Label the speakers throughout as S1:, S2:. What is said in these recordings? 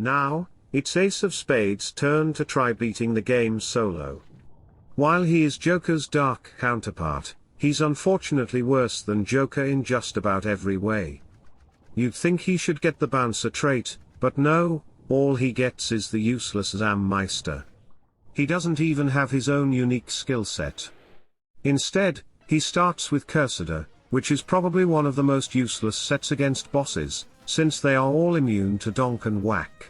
S1: Now, it's Ace of Spades' turn to try beating the game solo. While he is Joker's dark counterpart, he's unfortunately worse than Joker in just about every way. You'd think he should get the bouncer trait, but no, all he gets is the useless Zammeister. He doesn't even have his own unique skill set. Instead, he starts with Cursor, which is probably one of the most useless sets against bosses, since they are all immune to donk and whack.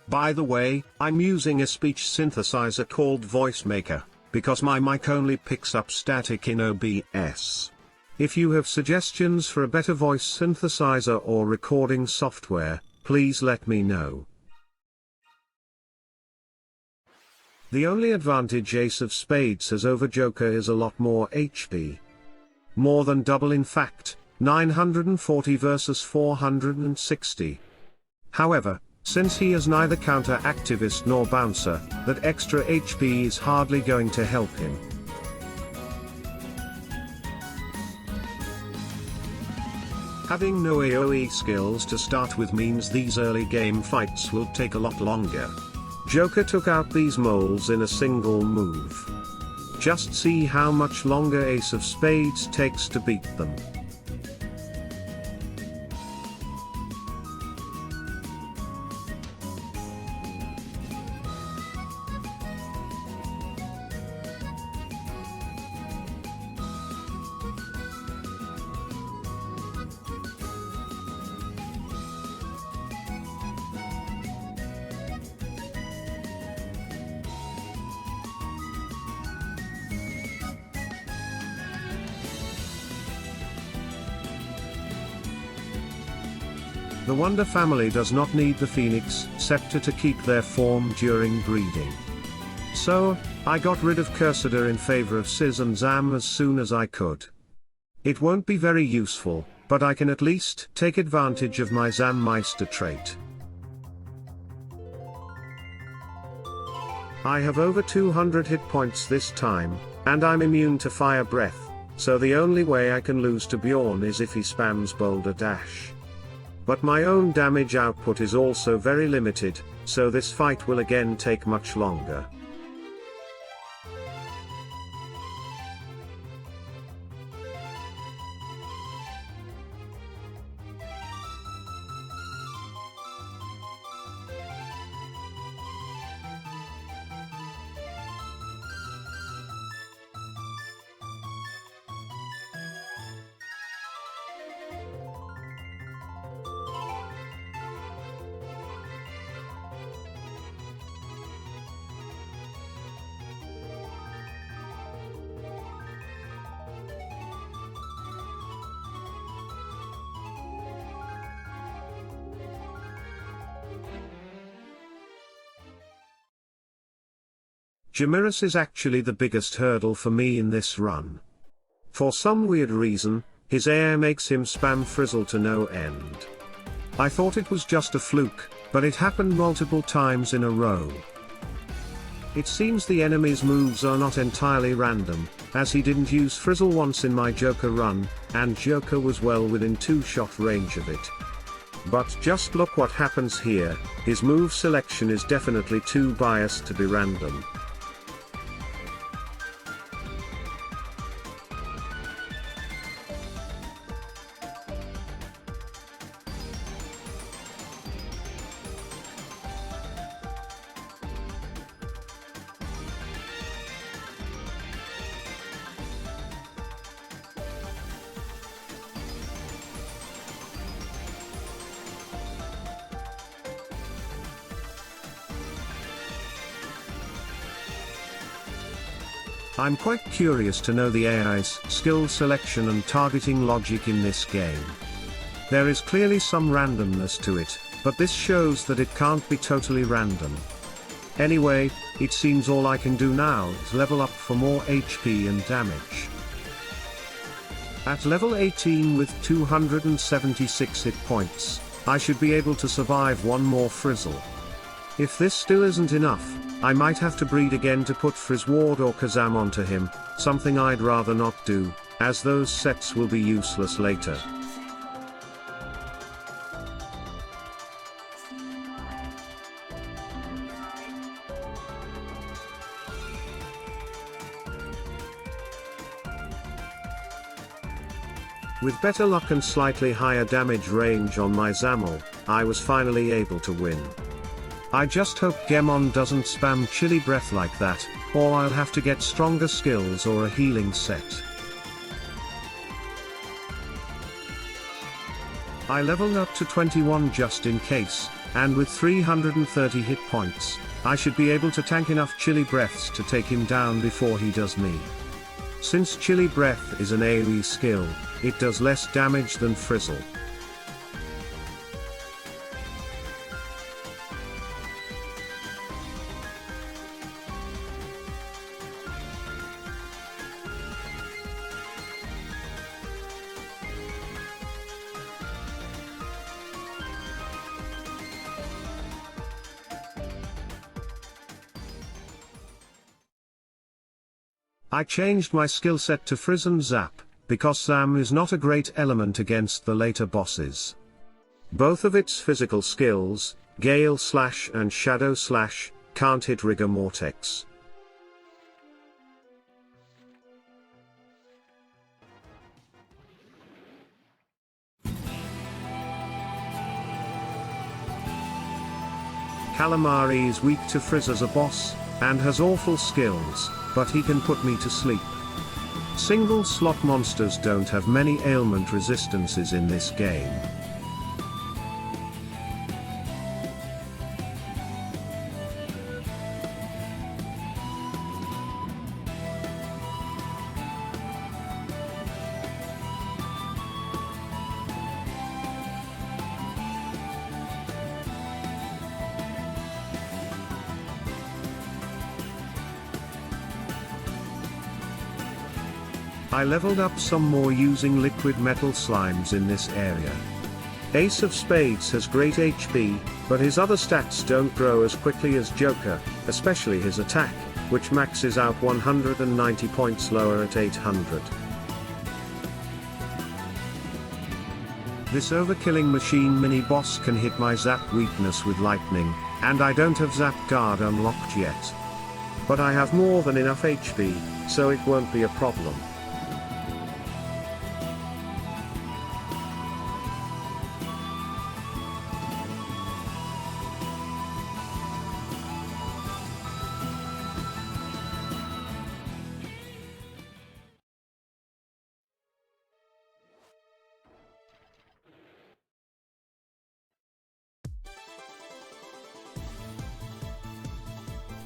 S1: By the way, I'm using a speech synthesizer called Voicemaker, because my mic only picks up static in OBS. If you have suggestions for a better voice synthesizer or recording software, please let me know. The only advantage Ace of Spades has over Joker is a lot more HP. More than double in fact, 940 versus 460. However, since he is neither counter-activist nor bouncer, that extra HP is hardly going to help him. Having no AoE skills to start with means these early game fights will take a lot longer. Joker took out these moles in a single move. Just see how much longer Ace of Spades takes to beat them. The Wonder family does not need the Phoenix Scepter to keep their form during breeding. So, I got rid of Cursor in favor of Sizz and Zam as soon as I could. It won't be very useful, but I can at least take advantage of my Zammeister trait. I have over 200 hit points this time, and I'm immune to Fire Breath, so the only way I can lose to Bjorn is if he spams Boulder Dash. But my own damage output is also very limited, so this fight will again take much longer. Jamiris is actually the biggest hurdle for me in this run. For some weird reason, his air makes him spam Frizzle to no end. I thought it was just a fluke, but it happened multiple times in a row. It seems the enemy's moves are not entirely random, as he didn't use Frizzle once in my Joker run, and Joker was well within 2-shot range of it. But just look what happens here, his move selection is definitely too biased to be random. I'm quite curious to know the AI's skill selection and targeting logic in this game. There is clearly some randomness to it, but this shows that it can't be totally random. Anyway, it seems all I can do now is level up for more HP and damage. At level 18 with 276 hit points, I should be able to survive one more Frizzle. If this still isn't enough, I might have to breed again to put Frizzward or Kazam onto him, something I'd rather not do, as those sets will be useless later. With better luck and slightly higher damage range on my Zamel, I was finally able to win. I just hope Gemon doesn't spam chilly breath like that, or I'll have to get stronger skills or a healing set. I leveled up to 21 just in case, and with 330 hit points, I should be able to tank enough chilly breaths to take him down before he does me. Since chilly breath is an AoE skill, it does less damage than Frizzle. I changed my skill set to Frizz and Zap, because Zam is not a great element against the later bosses. Both of its physical skills, Gale Slash and Shadow Slash, can't hit Rigor Mortex. Calamari is weak to Frizz as a boss, and has awful skills, but he can put me to sleep. Single slot monsters don't have many ailment resistances in this game. I leveled up some more using liquid metal slimes in this area. Ace of Spades has great HP, but his other stats don't grow as quickly as Joker, especially his attack, which maxes out 190 points lower at 800. This overkilling machine mini-boss can hit my Zap weakness with lightning, and I don't have Zap Guard unlocked yet. But I have more than enough HP, so it won't be a problem.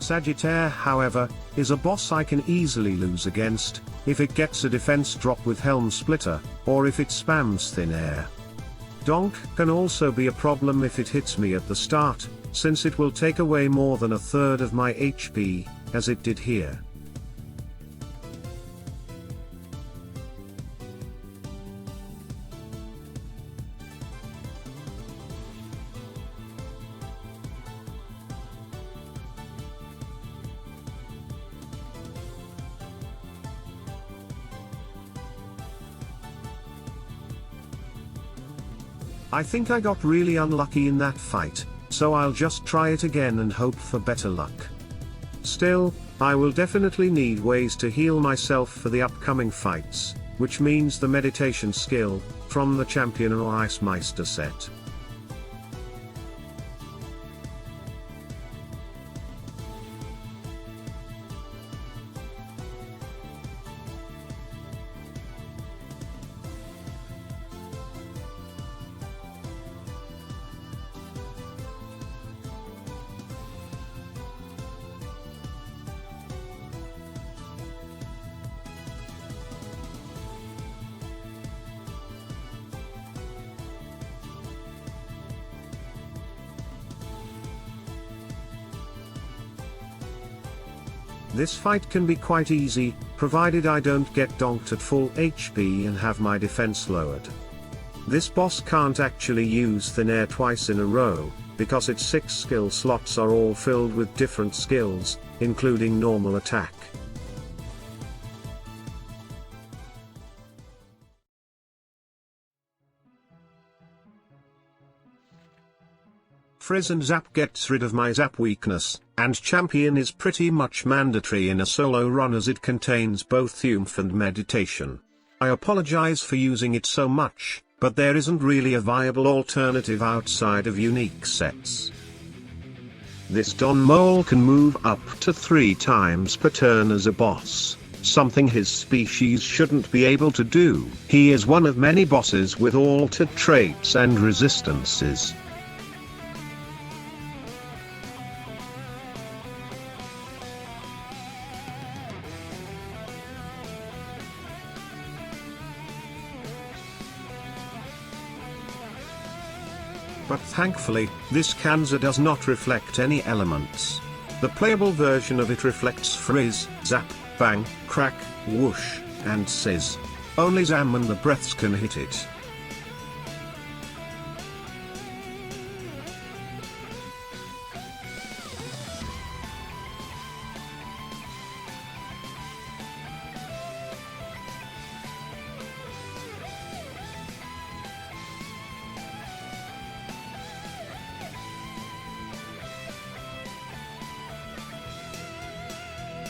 S1: Sagittaire, however, is a boss I can easily lose against, if it gets a defense drop with Helm Splitter, or if it spams Thin Air. Donk can also be a problem if it hits me at the start, since it will take away more than a third of my HP, as it did here. I think I got really unlucky in that fight, so I'll just try it again and hope for better luck. Still, I will definitely need ways to heal myself for the upcoming fights, which means the meditation skill, from the Champion or Ice Meister set. This fight can be quite easy, provided I don't get donked at full HP and have my defense lowered. This boss can't actually use Thin Air twice in a row, because its 6 skill slots are all filled with different skills, including normal attack. Frizz and Zap gets rid of my Zap weakness, and Champion is pretty much mandatory in a solo run as it contains both Thumph and Meditation. I apologize for using it so much, but there isn't really a viable alternative outside of unique sets. This Don Mole can move up to 3 times per turn as a boss, something his species shouldn't be able to do. He is one of many bosses with altered traits and resistances. But thankfully, this Kanza does not reflect any elements. The playable version of it reflects frizz, zap, bang, crack, whoosh, and sizz. Only Zam and the breaths can hit it.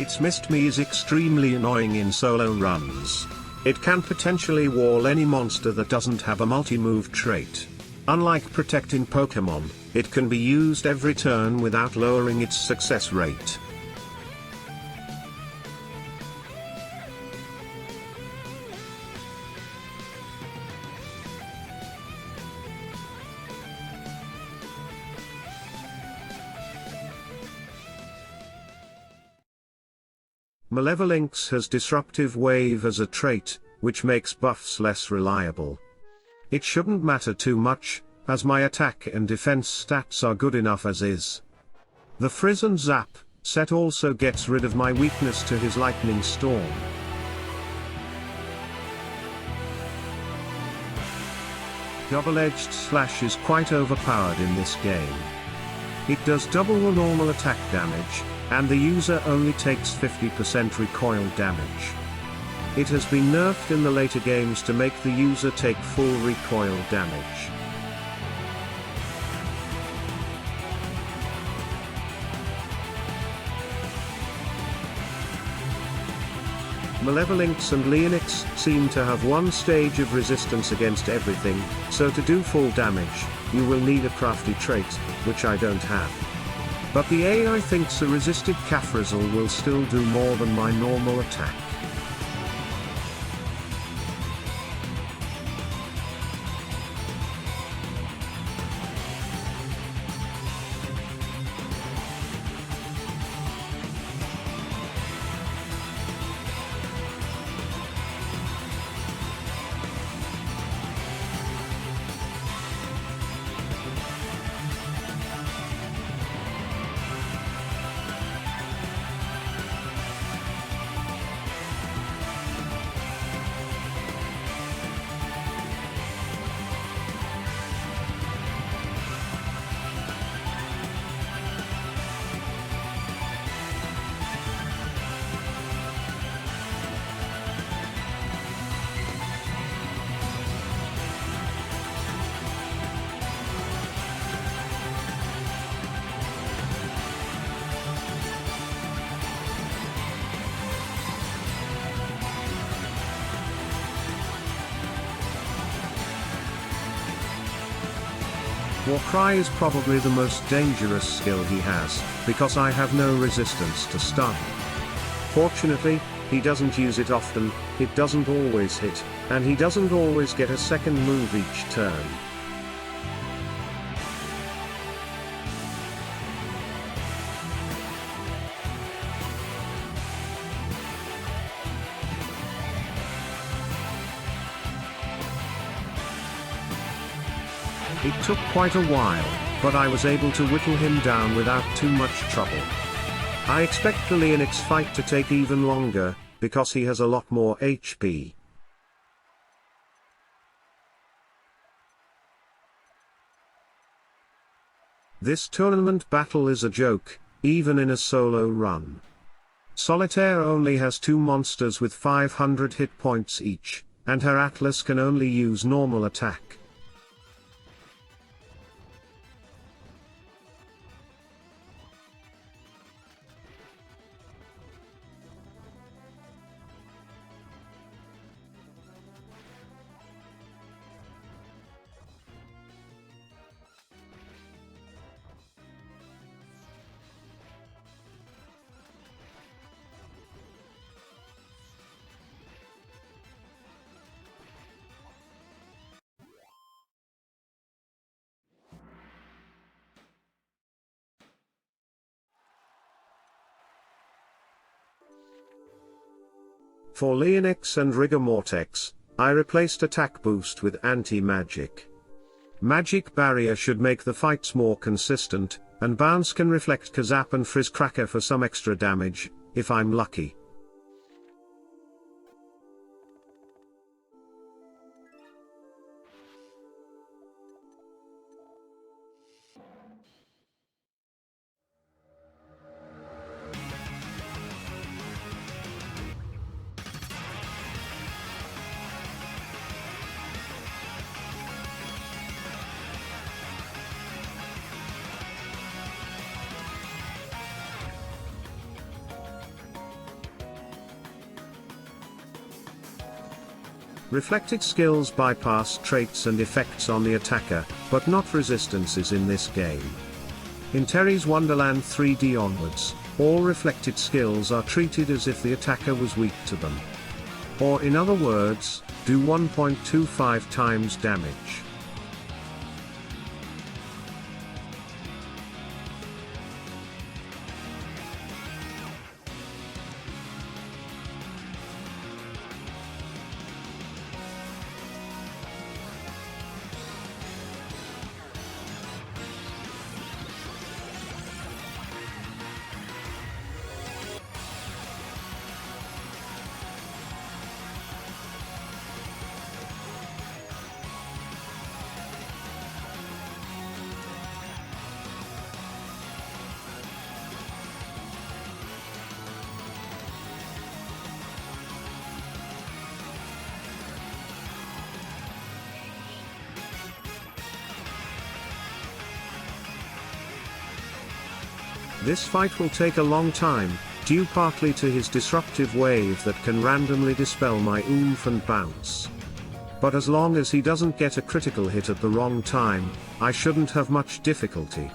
S1: Its missed me is extremely annoying in solo runs. It can potentially wall any monster that doesn't have a multi-move trait. Unlike Protect in Pokemon, it can be used every turn without lowering its success rate. Malevolynx has Disruptive Wave as a trait, which makes buffs less reliable. It shouldn't matter too much, as my attack and defense stats are good enough as is. The Frizz and Zap set also gets rid of my weakness to his Lightning Storm. Double-Edged Slash is quite overpowered in this game. It does double the normal attack damage, and the user only takes 50% recoil damage. It has been nerfed in the later games to make the user take full recoil damage. Malevolynx and Leonix seem to have one stage of resistance against everything, so to do full damage, you will need a crafty trait, which I don't have. But the AI thinks a resisted Cafrizzle will still do more than my normal attack. Warcry is probably the most dangerous skill he has, because I have no resistance to stun. Fortunately, he doesn't use it often, it doesn't always hit, and he doesn't always get a second move each turn. It took quite a while, but I was able to whittle him down without too much trouble. I expect the Leonix fight to take even longer, because he has a lot more HP. This tournament battle is a joke, even in a solo run. Solitaire only has 2 monsters with 500 hit points each, and her Atlas can only use normal attack. For Leonix and Rigor Mortex, I replaced attack boost with anti-magic. Magic barrier should make the fights more consistent, and bounce can reflect Kazap and Frizzcracker for some extra damage, if I'm lucky. Reflected skills bypass traits and effects on the attacker, but not resistances in this game. In Terry's Wonderland 3D onwards, all reflected skills are treated as if the attacker was weak to them. Or in other words, do 1.25 times damage. This fight will take a long time, due partly to his disruptive wave that can randomly dispel my oomph and bounce. But as long as he doesn't get a critical hit at the wrong time, I shouldn't have much difficulty.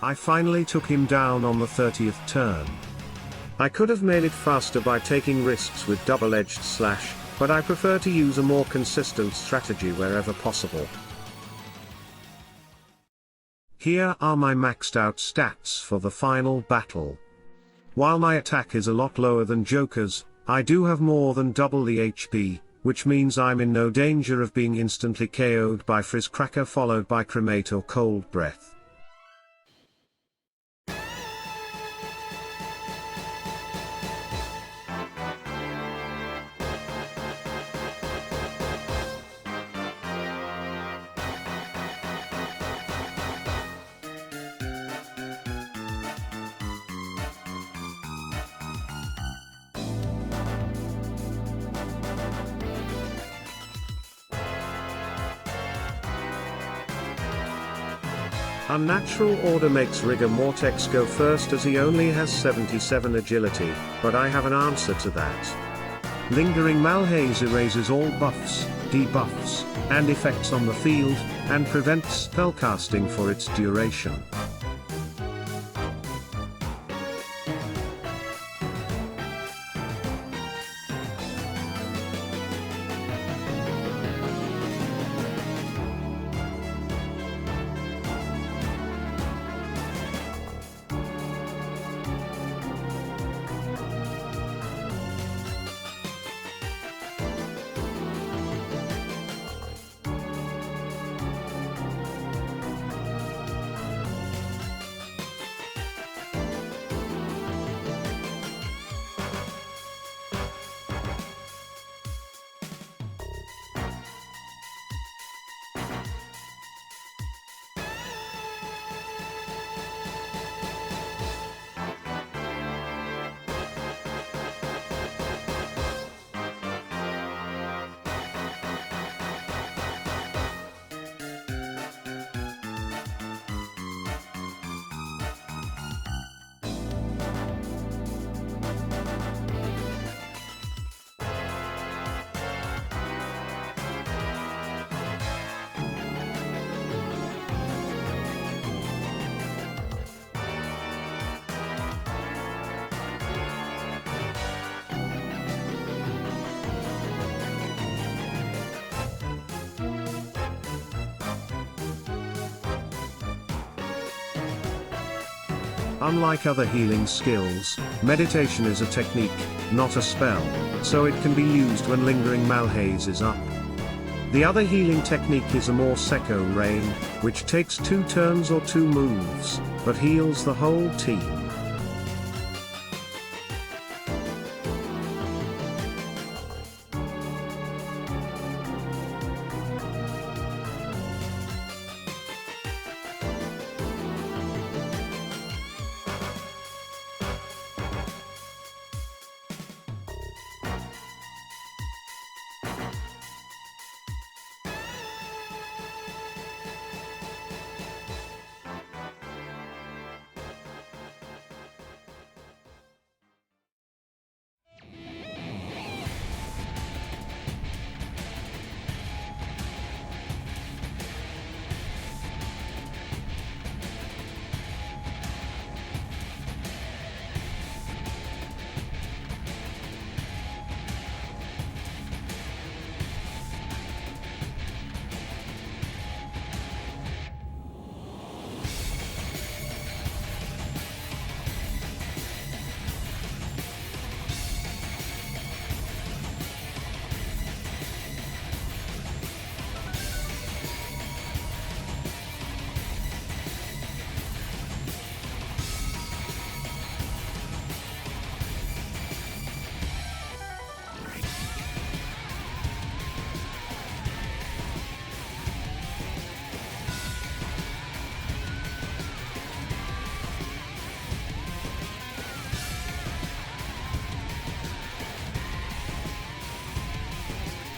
S1: I finally took him down on the 30th turn. I could have made it faster by taking risks with double-edged slash, but I prefer to use a more consistent strategy wherever possible. Here are my maxed out stats for the final battle. While my attack is a lot lower than Joker's, I do have more than double the HP, which means I'm in no danger of being instantly KO'd by Frizzcracker followed by Cremate or Cold Breath. Unnatural order makes Rigor Mortex go first as he only has 77 agility, but I have an answer to that. Lingering Malhaze erases all buffs, debuffs, and effects on the field, and prevents spellcasting for its duration. Unlike other healing skills, meditation is a technique, not a spell, so it can be used when Lingering Malhaze is up. The other healing technique is a more Secco Rain, which takes 2 turns or 2 moves, but heals the whole team.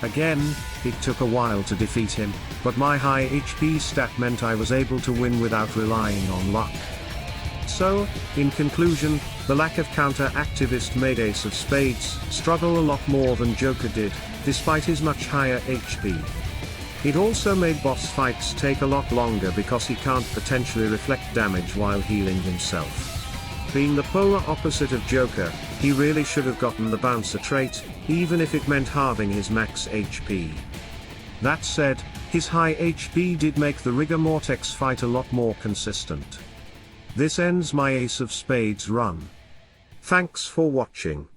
S1: Again, it took a while to defeat him, but my high HP stat meant I was able to win without relying on luck. So, in conclusion, the lack of counter-activist made Ace of Spades struggle a lot more than Joker did, despite his much higher HP. It also made boss fights take a lot longer because he can't potentially reflect damage while healing himself. Being the polar opposite of Joker, he really should have gotten the bouncer trait, even if it meant halving his max HP. That said, his high HP did make the Rigor Mortex fight a lot more consistent. This ends my Ace of Spades run. Thanks for watching.